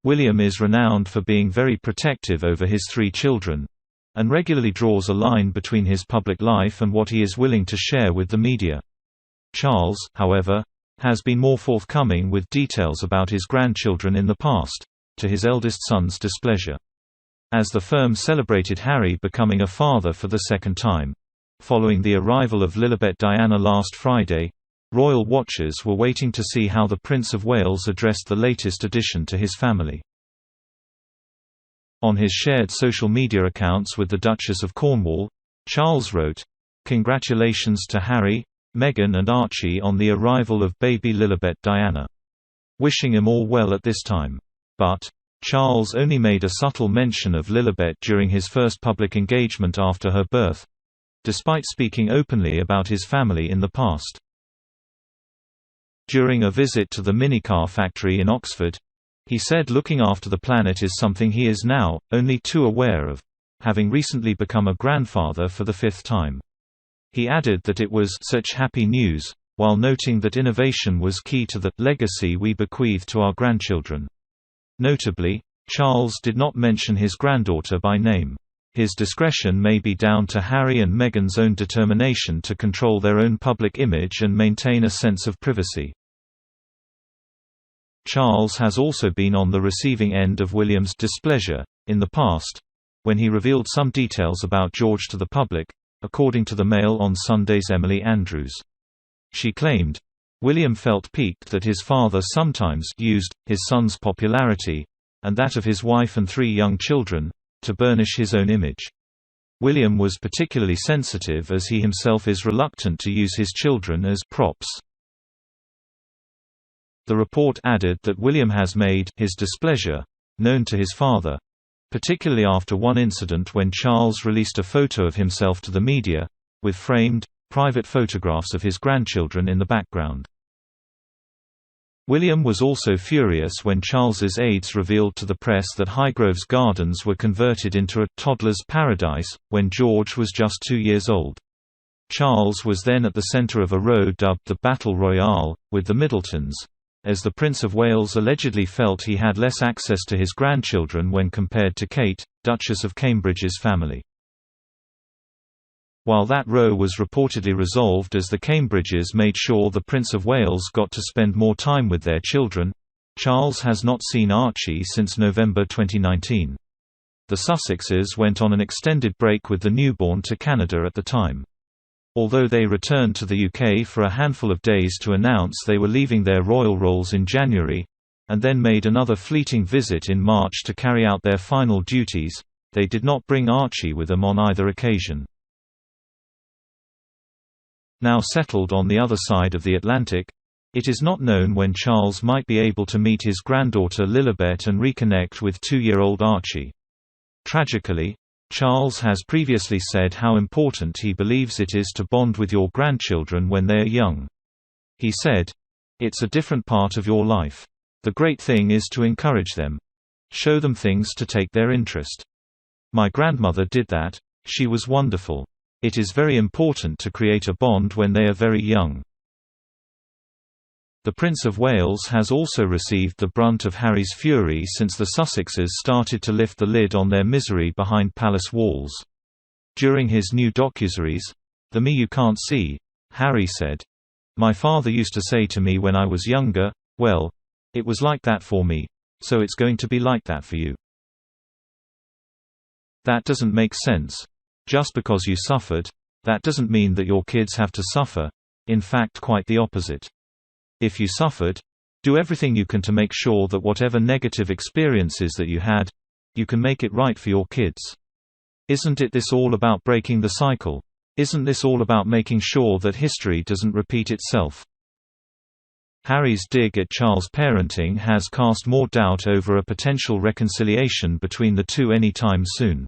William is renowned for being very protective over his 3 children, and regularly draws a line between his public life and what he is willing to share with the media. Charles, however, has been more forthcoming with details about his grandchildren in the past, to his eldest son's displeasure. As the firm celebrated Harry becoming a father for the 2nd time, following the arrival of Lilibet Diana last Friday, royal watchers were waiting to see how the Prince of Wales addressed the latest addition to his family. On his shared social media accounts with the Duchess of Cornwall, Charles wrote, "Congratulations to Harry, Meghan and Archie on the arrival of baby Lilibet Diana. Wishing him all well at this time." But Charles only made a subtle mention of Lilibet during his first public engagement after her birth, despite speaking openly about his family in the past. During a visit to the minicar factory in Oxford, he said looking after the planet is something he is now only too aware of, having recently become a grandfather for the 5th time. He added that it was such happy news, while noting that innovation was key to the legacy we bequeath to our grandchildren. Notably, Charles did not mention his granddaughter by name. His discretion may be down to Harry and Meghan's own determination to control their own public image and maintain a sense of privacy. Charles has also been on the receiving end of William's displeasure in the past, when he revealed some details about George to the public, according to the Mail on Sunday's Emily Andrews. She claimed, "William felt piqued that his father sometimes used his son's popularity, and that of his wife and 3 young children, to burnish his own image. William was particularly sensitive as he himself is reluctant to use his children as props." The report added that William has made his displeasure known to his father, particularly after one incident when Charles released a photo of himself to the media, with framed, private photographs of his grandchildren in the background. William was also furious when Charles's aides revealed to the press that Highgrove's Gardens were converted into a toddler's paradise when George was just 2 years old. Charles was then at the centre of a row dubbed the Battle Royale, with the Middletons, as the Prince of Wales allegedly felt he had less access to his grandchildren when compared to Kate, Duchess of Cambridge's family. While that row was reportedly resolved as the Cambridges made sure the Prince of Wales got to spend more time with their children, Charles has not seen Archie since November 2019. The Sussexes went on an extended break with the newborn to Canada at the time. Although they returned to the UK for a handful of days to announce they were leaving their royal roles in January, and then made another fleeting visit in March to carry out their final duties, they did not bring Archie with them on either occasion. Now settled on the other side of the Atlantic, it is not known when Charles might be able to meet his granddaughter Lilibet and reconnect with 2-year-old Archie. Tragically, Charles has previously said how important he believes it is to bond with your grandchildren when they are young. He said, "It's a different part of your life. The great thing is to encourage them. Show them things to take their interest. My grandmother did that, she was wonderful. It is very important to create a bond when they are very young." The Prince of Wales has also received the brunt of Harry's fury since the Sussexes started to lift the lid on their misery behind palace walls. During his new docuseries, The Me You Can't See, Harry said, "My father used to say to me when I was younger, well, it was like that for me, so it's going to be like that for you. That doesn't make sense. Just because you suffered, that doesn't mean that your kids have to suffer, in fact quite the opposite. If you suffered, do everything you can to make sure that whatever negative experiences that you had, you can make it right for your kids. Isn't it this all about breaking the cycle? Isn't this all about making sure that history doesn't repeat itself?" Harry's dig at Charles' parenting has cast more doubt over a potential reconciliation between the two anytime soon.